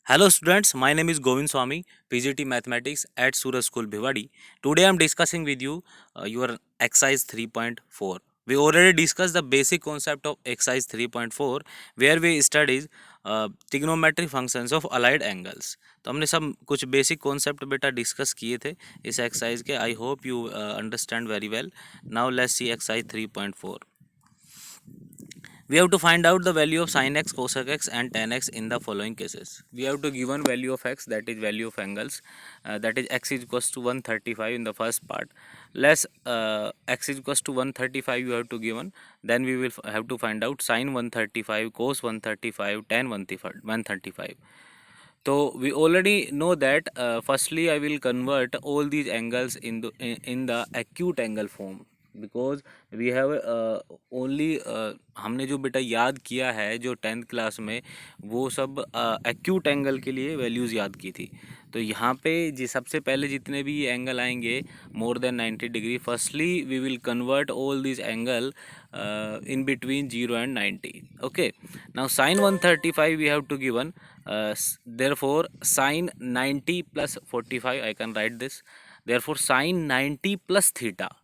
Hello students, my name is Govind Swami, PGT Mathematics at Suraj School Bhiwadi. Today I am discussing with you your exercise 3.4. We already discussed the basic concept of exercise 3.4 where we studied trigonometric functions of allied angles. तो हमने सब कुछ basic concept बेटा discuss किए थे इस exercise के. I hope you understand very well. Now let's C exercise 3.4. We have to find out the value of sin x, cosec x and tan x in the following cases. We have to given value of x, that is value of angles, that is x is equals to 135 in the first part. Less x is equals to 135 you have to given. Then we will have to find out sin 135, cos 135, tan 135. So we already know that firstly I will convert all these angles in the acute angle form, because we have only हमने जो बेटा याद किया है जो 10th class में वो सब एक्यूट एंगल के लिए वैल्यूज़ याद की थी. तो यहाँ पे सबसे पहले जितने भी एंगल आएंगे more than 90 degree, firstly we will convert all this angle in between 0 and 90. Okay, now sin 135 we have to given, therefore sin 90 plus 45 I can write this, therefore sin 90 plus theta.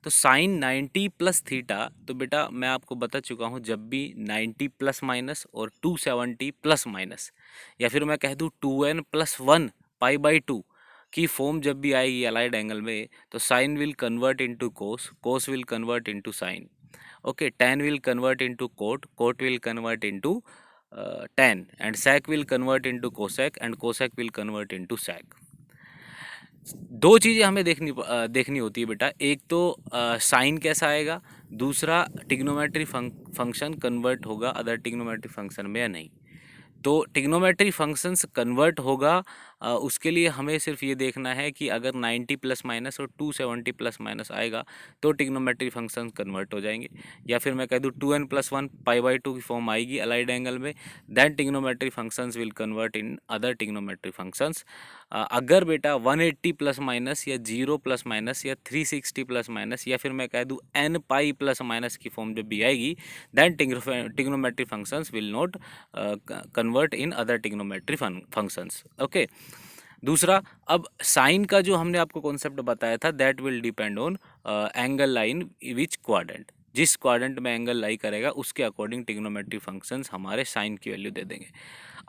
तो sign 90 plus theta, तो बेटा मैं आपको बता चुका हूँ जब भी 90 प्लस माइनस और 270 प्लस माइनस या फिर मैं कह दूँ 2n प्लस 1 पाई बाई 2 की फॉर्म जब भी आएगी अलाइड एंगल में, तो sine will convert into cos, cos will convert into sine. Okay, tan will convert into cot, cot will convert into tan, and sec will convert into cosec, and cosec will convert into sec. दो चीज़ें हमें देखनी होती है बेटा. एक तो sign कैसा आएगा, दूसरा टिग्नोमेट्री फंक्शन कन्वर्ट होगा अदर टिग्नोमेट्री फंक्शन में या नहीं. तो टिग्नोमेट्री फंक्शंस कन्वर्ट होगा, उसके लिए हमें सिर्फ ये देखना है कि अगर 90 प्लस माइनस और 270 प्लस माइनस आएगा तो टिग्नोमेट्री फंक्शन कन्वर्ट हो जाएंगे. या फिर मैं कह दूँ 2n प्लस 1 पाई बाई 2 की फॉर्म आएगी अलाइड एंगल में, then trigonometry functions will convert in other trigonometry functions. अगर बेटा 180 प्लस माइनस या 0 प्लस माइनस या 360 प्लस माइनस या फिर मैं कह दूँ n पाई प्लस माइनस की फॉर्म जब भी आएगी, then trigonometry functions will not convert in other trigonometry functions. Okay, दूसरा, अब साइन का जो हमने आपको कॉन्सेप्ट बताया था that will depend on angle line which quadrant, जिस क्वाड्रेंट में एंगल लाई करेगा उसके अकॉर्डिंग टिग्नोमेट्री फंक्शंस हमारे साइन की वैल्यू दे देंगे.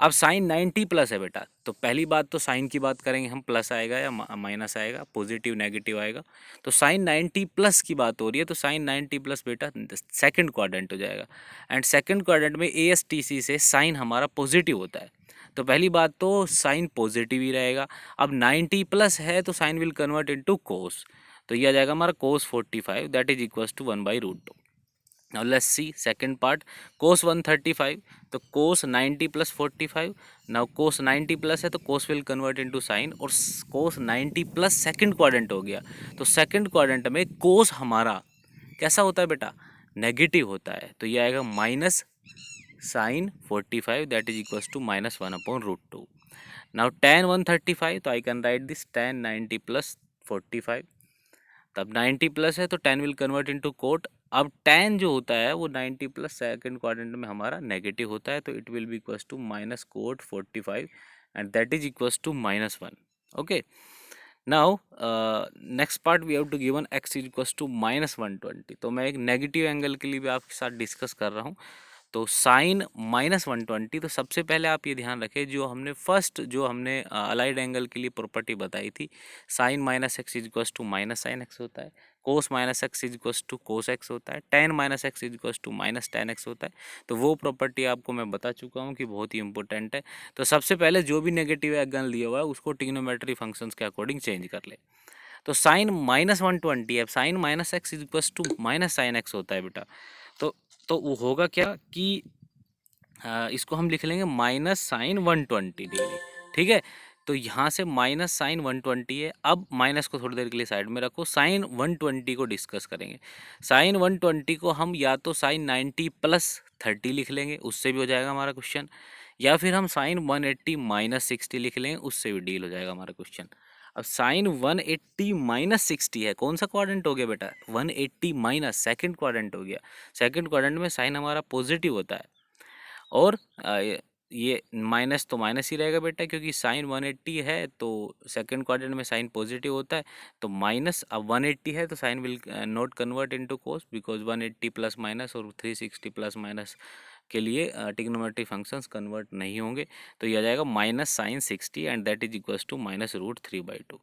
अब साइन 90 प्लस है बेटा, तो पहली बात तो साइन की बात करेंगे हम, प्लस आएगा या माइनस आएगा, पॉजिटिव नेगेटिव आएगा. तो साइन 90 प्लस की बात हो रही है, तो साइन 90 प्लस बेटा सेकंड क्वाड्रेंट हो जाएगा. एंड सेकंड क्वाड्रेंट में ASTC से साइन हमारा पॉजिटिव होता है, तो पहली बात तो साइन पॉजिटिव ही रहेगा. अब 90 प्लस है तो sine will convert into cos, तो ये आ जाएगा हमारा cos 45, that is equals to 1/√2. Now let's see second part, cos 135, तो cos 90 plus 45. Now cos 90 plus है तो cos will convert into sine, और कोस 90 प्लस सेकंड क्वाड्रेंट हो गया, तो सेकंड क्वाड्रेंट में कोस हमारा कैसा होता है बेटा, नेगेटिव होता है. तो ये आएगा minus sine 45, that is equals to -1/√2. Now tan 135, तो I can write this tan 90 plus 45. तब 90 प्लस है तो tan will convert into cot. अब tan जो होता है वो 90 प्लस सेकंड क्वाड्रेंट में हमारा नेगेटिव होता है, तो it will be equals to minus cot 45 and that is equals to -1. Okay, now next part we have to given x is equals to -120. तो मैं एक नेगेटिव एंगल के लिए भी आपके साथ डिस्कस कर रहा हूँ. तो साइन -120, तो सबसे पहले आप ये ध्यान रखें जो हमने अलाइड एंगल के लिए प्रॉपर्टी बताई थी, sine minus x is equals to minus sine x होता है, cos minus x is equals to cos x होता है, tan minus x is equals to minus tan x होता है. तो वो प्रॉपर्टी आपको मैं बता चुका हूँ कि बहुत ही इंपॉर्टेंट है. तो सबसे पहले जो भी नेगेटिव एंगल दिया हुआ है उसको ट्रिग्नोमेट्री फंक्शंस के अकॉर्डिंग चेंज कर ले. तो साइन -120 है, sine minus x is equals to minus sine x होता है बेटा. तो वो होगा क्या कि इसको हम लिख लेंगे माइनस साइन 120 डिग्री. ठीक है, तो यहाँ से माइनस साइन 120 है. अब माइनस को थोड़ी देर के लिए साइड में रखो, साइन 120 को डिस्कस करेंगे. साइन 120 को हम या तो साइन 90 प्लस 30 लिख लेंगे, उससे भी हो जाएगा हमारा क्वेश्चन, या फिर हम साइन 180 माइनस 60 लिख लेंगे, उससे भी डील हो जाएगा हमारा क्वेश्चन. अब साइन 180 माइनस 60 है, कौन सा क्वाड्रेंट हो गया बेटा, 180 माइनस सेकंड क्वाड्रेंट हो गया. सेकंड क्वाड्रेंट में साइन हमारा पॉजिटिव होता है, और ये माइनस तो माइनस ही रहेगा बेटा, क्योंकि साइन 180 है तो सेकंड क्वाड्रेंट में साइन पॉजिटिव होता है, तो माइनस अब 180 है तो sine will not convert into cos, because 180 plus minus और 360 प्लस माइनस के लिए ट्रिग्नोमेट्री फंक्शंस कन्वर्ट नहीं होंगे। तो ये आ जाएगा minus sine 60 and that is equals to minus root 3/2।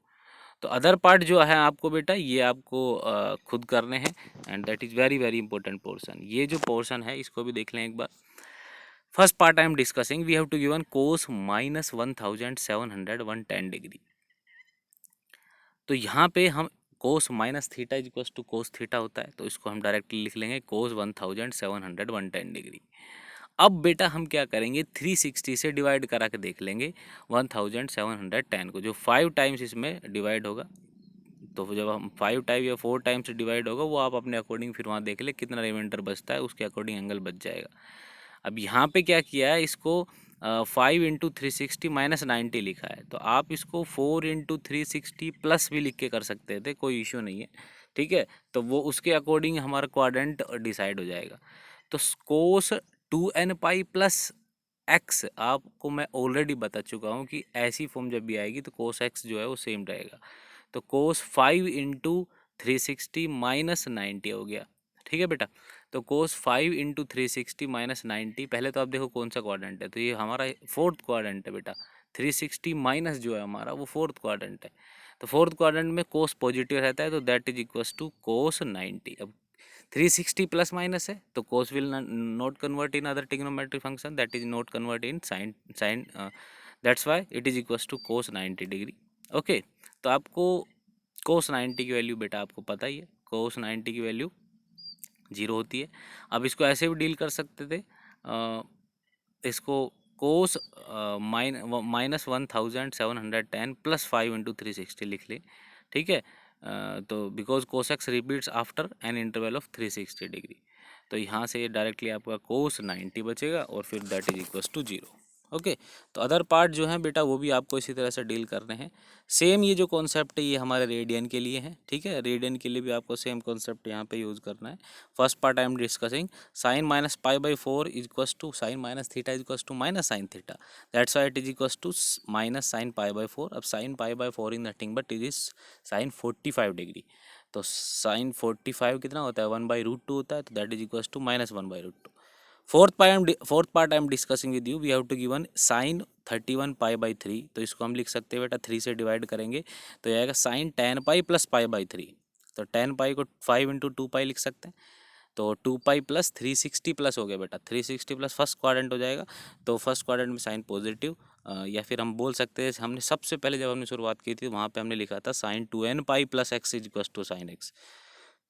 तो अदर पार्ट जो है आपको बेटा ये आपको खुद करने हैं, and that is very very important portion. ये जो पोर्शन है इसको भी देख लें एक बार। First part I am discussing, we have to given cos minus 1710 degree. तो यहाँ पे हम cos minus theta is equal to cos theta होता है, तो इसको हम डायरेक्टली लिख लेंगे कोस 1710 डिग्री। अब बेटा हम क्या करेंगे, 360 से डिवाइड करा के देख लेंगे 1710 को, जो 5 टाइम्स इसमें डिवाइड होगा। तो जब हम 5 टाइम या 4 टाइम से डिवाइड होगा वो आप अपने अकॉर्डिंग फिर वहाँ देख ले कितना रिमाइंडर बचता है, उसके अकॉर्डिंग एंगल बच जाएगा। अब यहाँ पे क्या किया है, इसको 5 इंटू 360 माइनस 90 लिखा है, तो आप इसको 4 इंटू 360 प्लस भी लिख के कर सकते थे, कोई इशू नहीं है, ठीक है। तो वो उसके अकॉर्डिंग हमारा क्वाड्रेंट डिसाइड हो जाएगा। तो कोस 2n पाई प्लस एक्स आपको मैं ऑलरेडी बता चुका हूँ कि ऐसी फॉर्म जब भी आएगी तो कोस एक्स जो है वो सेम रहेगा। तो कोस 5 इंटू 360 माइनस 90 हो गया, ठीक है बेटा। तो कोस 5 इंटू 360 माइनस 90, पहले तो आप देखो कौन सा क्वाड्रेंट है, तो ये हमारा फोर्थ क्वाड्रेंट है बेटा। 360 माइनस जो है हमारा वो फोर्थ क्वाड्रेंट है, तो फोर्थ क्वाड्रेंट में कोस पॉजिटिव रहता है, तो that is equals to cos 90। अब 360 प्लस माइनस है तो cos will not convert in other trigonometric function, that is not convert in sine, that's why it is equals to cos 90 degree. Okay, तो आपको कोस 90 की value बेटा आपको पता ही है, कोस 90 की वैल्यू 0 होती है। अब इसको ऐसे भी डील कर सकते थे, इसको कोस माइनस 1710 प्लस 5 इंटू 360 लिख ले, ठीक है। तो because cos x repeats after an interval of 360 degree, तो यहाँ से डायरेक्टली आपका कोस 90 बचेगा और फिर that is equals to 0। Okay, तो अदर पार्ट जो है बेटा वो भी आपको इसी तरह से डील करने हैं। सेम ये जो कॉन्सेप्ट है ये हमारे रेडियन के लिए है, ठीक है। रेडियन के लिए भी आपको सेम कॉन्सेप्ट यहाँ पे यूज़ करना है। First part I am discussing sine minus pi by 4 is equals to sine minus theta is equals to minus sine theta, that's why it is equals to minus sine pi by 4। अब sine pi by 4 is nothing but it is sine 45 degree, तो sine 45 कितना होता है, 1/√2 होता है, तो that is equals to minus 1/√2। Fourth part I am discussing with you, we have to given sine 31 pi by 3, तो इसको हम लिख सकते हैं बेटा 3 से डिवाइड करेंगे तो ये आएगा साइन 10 पाई प्लस पाई/3। तो 10 पाई को 5 इंटू 2 पाई लिख सकते हैं, तो 2 पाई प्लस 360 प्लस हो गया बेटा, 360 प्लस फर्स्ट क्वाड्रेंट हो जाएगा, तो फर्स्ट क्वाड्रेंट में साइन पॉजिटिव, या फिर हम बोल सकते हैं हमने सबसे पहले जब हमने शुरुआत की थी वहाँ पे हमने लिखा था sine 2n pi plus x is equal to sine x,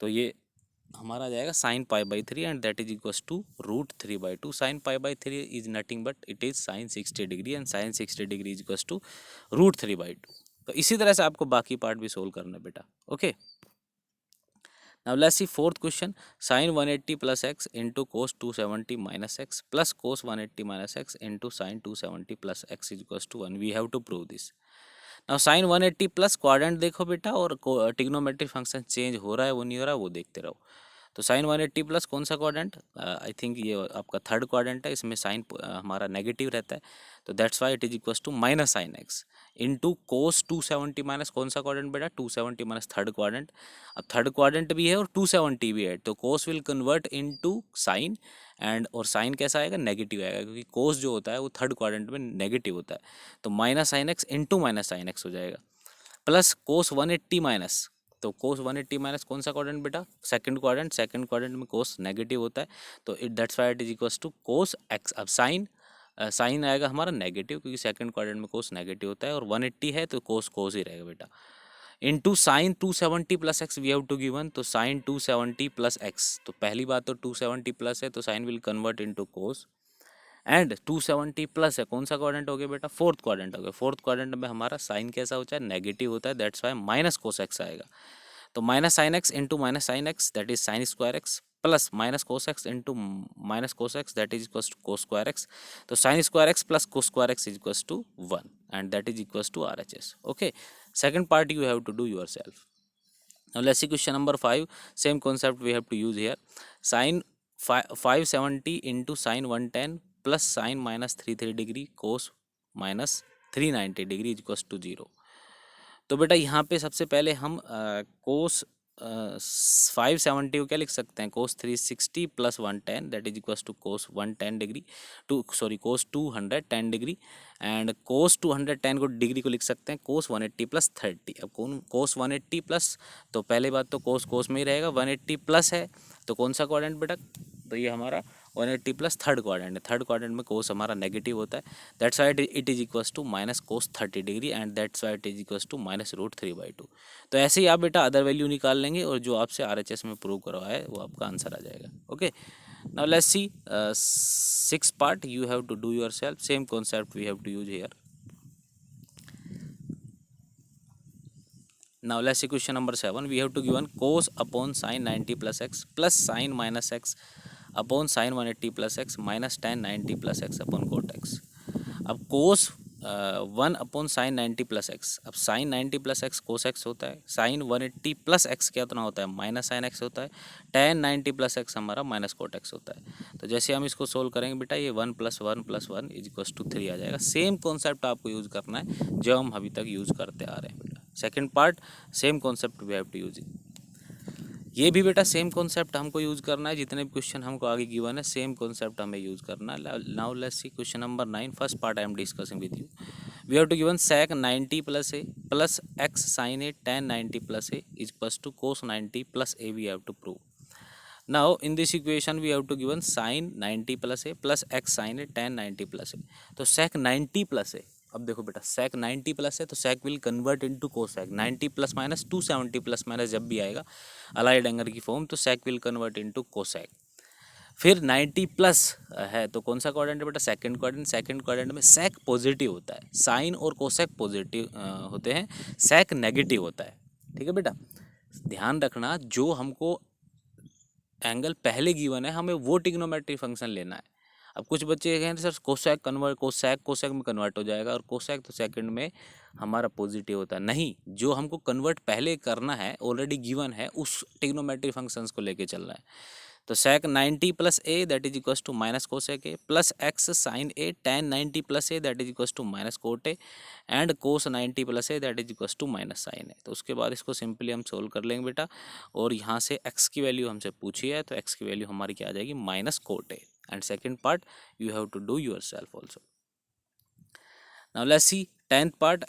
तो ये हमारा आ जाएगा sine pi and that is equals to √3/2। Sine pi is nothing but it is sine 60 degree and sine 60 degree is equals to √3/2। तो इसी तरह से आपको बाकी पार्ट भी सोल्व करना है बेटा। Okay, now let's see fourth question, sin 180 plus x into cos 270 minus x plus cos 180 minus x into sin 270 plus x is equals to 1, we have to prove this। now sin 180 plus quadrant देखो बेटा, और trigonometric function change हो रहा है वो नहीं हो रहा वो देखते रहो। तो साइन 180 प्लस कौन सा क्वाड्रेंट, आई थिंक ये आपका थर्ड क्वाड्रेंट है, इसमें साइन हमारा नेगेटिव रहता है, तो that's why it is equals to minus sine x into cos 270 minus कौन सा क्वाड्रेंट बेटा, 270 माइनस थर्ड क्वाड्रेंट। अब थर्ड क्वाड्रेंट भी है और 270 भी है, तो cos will convert into sine, and और साइन कैसा आएगा, नेगेटिव आएगा, क्योंकि कोस जो होता है वो थर्ड क्वाड्रेंट में नेगेटिव होता है, तो minus sine x into minus sine x हो जाएगा, प्लस कोस 180 माइनस, तो कोस 180 माइनस कौन सा क्वाड्रेंट बेटा, सेकंड क्वाड्रेंट, सेकंड क्वाड्रेंट में कोस नेगेटिव होता है, तो it that's why it is equals to cos x. अब साइन साइन आएगा हमारा नेगेटिव, क्योंकि सेकंड क्वाड्रेंट में कोस नेगेटिव होता है, और 180 है तो कोस कोस ही रहेगा बेटा, into sine 270 plus x we have to given, तो साइन 270 प्लस एक्स, तो पहली बात तो 270 प्लस है तो sine will convert into cos, and 270 plus है कौन सा क्वाड्रेंट हो गया बेटा, फोर्थ क्वाड्रेंट हो गया, फोर्थ क्वाड्रेंट में हमारा साइन कैसा होता है, नेगेटिव होता है, that's why minus cos x आएगा, तो minus sine x into minus sine x that is sine square x, plus minus cos x into minus cos x that is equals to cos square x, तो sine square x plus cos square x is equals to 1 and that is equals to RHS। Okay, second part you have to do yourself। now let's see question number 5, same concept we have to use here, sin 570 into sin 110 plus sine minus 33 degree cos minus 390 degree equals to 0। तो बेटा यहाँ पे सबसे पहले हम कोस 570 को क्या लिख सकते हैं, cos 360 plus 110 that is equals to cos 110 degree cos 210 degree, and cos 210 को डिग्री को लिख सकते हैं कोस 180 प्लस 30। अब कौन कोस 180 प्लस, तो पहले बात तो कोस कोस में ही रहेगा, 180 प्लस है तो कौन सा क्वाड्रेंट बेटा, तो ये हमारा 180 प्लस थर्ड क्वाड्रेंट है, थर्ड क्वाड्रेंट में कोस हमारा नेगेटिव होता है, that's why it is equals to minus cos 30 degree and that's why it is equals to minus root 3/2। तो ऐसे ही आप बेटा अदर वैल्यू निकाल लेंगे और जो आपसे RHS में प्रूव करवाया है वो आपका आंसर आ जाएगा। Okay, now let's C 6th part you have to do yourself, same concept we have to use here. Now let's see question number 7. We have to given cos upon sin 90 plus x plus sin minus x upon sin 180 plus x minus tan 90 plus x upon cot x. अब cos 1 upon sine 90 plus x, अब sine 90 plus x cos x होता है, sign 180 plus x क्या उतना होता है minus sine x होता है, tan 90 प्लस एक्स हमारा माइनस कोट एक्स होता है। तो जैसे हम इसको सोल्व करेंगे बेटा ये 1 + 1 + 1 इज इक्वल्स टू 3 आ जाएगा। सेम कॉन्सेप्ट आपको यूज़ करना है जो हम अभी तक यूज़ करते आ रहे हैं बेटा। Second part same concept we have to use, ये भी बेटा सेम कॉन्सेप्ट हमको यूज़ करना है, जितने भी क्वेश्चन हमको आगे गिवन है सेम कॉन्सेप्ट हमें यूज़ करना है। Now let's see question number 9, first part I am discussing with you. We have to given sec 90 plus A plus x sine A tan 90 plus A is equals to cos 90 plus A we have to prove. Now in this equation we have to given sin 90 plus A plus x sine A tan 90 plus A. तो sec 90 plus ए, अब देखो बेटा sec 90 plus है तो sec will convert into cosec, 90 plus minus 270 plus minus जब भी आएगा allied angle की फॉर्म तो sec will convert into cosec. फिर 90 प्लस है तो कौन सा क्वाड्रेंट है बेटा, सेकंड क्वाड्रेंट। सेकंड क्वाड्रेंट में sec पॉजिटिव होता है, साइन और कोसेक पॉजिटिव होते हैं, sec नेगेटिव होता है। ठीक है बेटा, ध्यान रखना जो हमको एंगल पहले गिवन है हमें वो ट्रिग्नोमेट्री फंक्शन लेना है। अब कुछ बच्चे कहें सर कोसेक कन्वर्ट, कोसेक में कन्वर्ट हो जाएगा और कोसेक तो सेकंड में हमारा पॉजिटिव होता है, नहीं, जो हमको कन्वर्ट पहले करना है ऑलरेडी गिवन है उस ट्रिग्नोमेट्री फंक्शंस को लेके चलना है। तो sec 90 plus A that is equals to minus cosec A plus x sine A tan 90 plus A that is equals to minus cot A and cos 90 plus A that is equals to minus sine A. तो उसके बाद इसको simply हम solve कर लेंगे बेटा, और यहाँ से x की वैल्यू हमसे पूछी है तो x की वैल्यू हमारी क्या आ जाएगी minus cot A. And second part you have to do yourself also. Now let's see 10th part,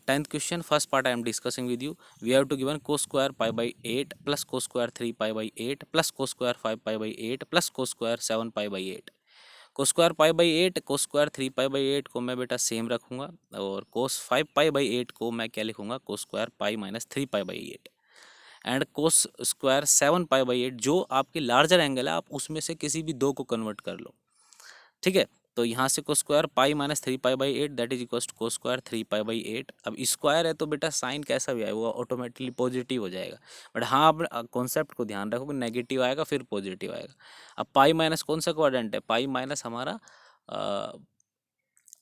10th question. First part I am discussing with you. We have to given cos square pi by 8 plus cos square 3 pi by 8 plus cos square 5 pi by 8 plus cos square 7 pi by 8। cos square pi by 8 cos square 3 pi by 8 को मैं बेटा same रखूंगा और cos 5 pi by 8 को मैं क्या लिखूंगा cos square pi minus 3 pi by 8 and cos square 7 pi by 8 जो आपके लार्जर एंगल है आप उसमें से किसी भी दो को कन्वर्ट कर लो। ठीक है, तो यहाँ से cos square pi minus 3 pi by 8 that is equals to cos square 3 pi by 8। अब स्क्वायर है तो बेटा साइन कैसा भी आए वो ऑटोमेटिकली पॉजिटिव हो जाएगा, बट हाँ आप कॉन्सेप्ट को ध्यान रखो कि नेगेटिव आएगा फिर पॉजिटिव आएगा। अब पाई माइनस कौन सा क्वाड्रेंट है, पाई माइनस हमारा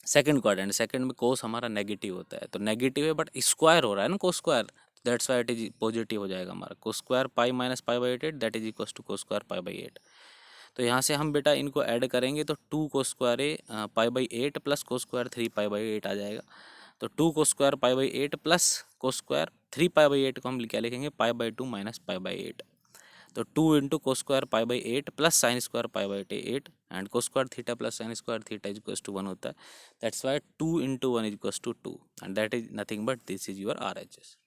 सेकंड क्वाड्रेंट, सेकंड में कोस हमारा नेगेटिव होता है तो नेगेटिव है बट स्क्वायर हो रहा है ना cos square, that's why it is positive हो जाएगा हमारा cos square pi minus pi by 8 that is equals to cos square pi by 8। तो यहाँ से हम बेटा इनको ऐड करेंगे तो 2 cos square A pi by 8 plus cos square 3 pi by 8 आ जाएगा। तो 2 cos square pi by 8 plus cos square 3 pi by 8 को हम क्या लिखेंगे pi by 2 minus pi by 8। तो 2 into cos square pi by 8 plus sine square pi by 8 and cos square theta plus sine square theta is equals to 1 होता है, that's why 2 into 1 is equals to 2 and that is nothing but this is your RHS।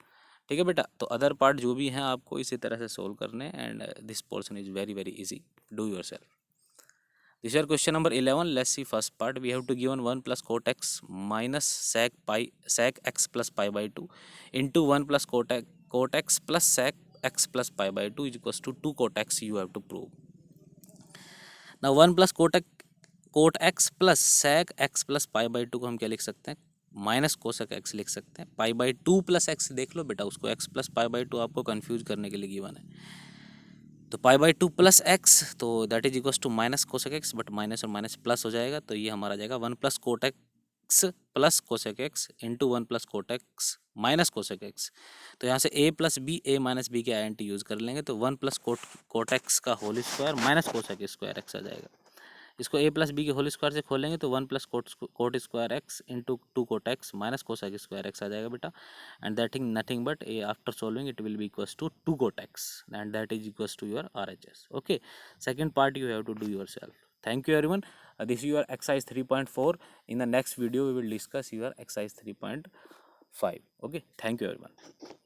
ठीक है बेटा, तो other part जो भी हैं आपको इसी तरह से सोल्व करने and this portion is very very easy, do your self. This is question number 11. Let's see first part. We have to given 1 plus cot x minus sec x plus pi by 2 into 1 plus cot x plus sec x plus pi by 2 is equals to 2 cot x you have to prove. Now 1 plus cot x plus sec x plus pi by 2 को हम क्या लिख सकते हैं minus cosec x लिख सकते हैं। पाई by 2 plus x देख लो बेटा, उसको x प्लस पाई बाई 2 आपको कंफ्यूज करने के लिए गिवन है। तो पाई बाई 2 प्लस एक्स तो that is equals to minus cosec x, but minus और माइनस प्लस हो जाएगा तो ये हमारा जाएगा 1 plus cot x plus cosec x into 1 plus cot x minus cosec x. तो यहाँ से a plus B a minus B के आईएनटी यूज़ कर लेंगे तो 1 प्लस कोट एक्स का whole square minus cosec square x आ जाएगा। इसको a प्लस बी के होल स्क्वायर से खोलेंगे तो 1 plus cot square x into 2 cot x minus cosec square x आ जाएगा बेटा, and that is nothing but a after solving it will be equals to 2 cot x and that is equals to your RHS. Okay, second part you have to do yourself. Thank you everyone. This is your exercise 3.4. In the next video we will discuss your exercise 3.5. Okay, thank you everyone.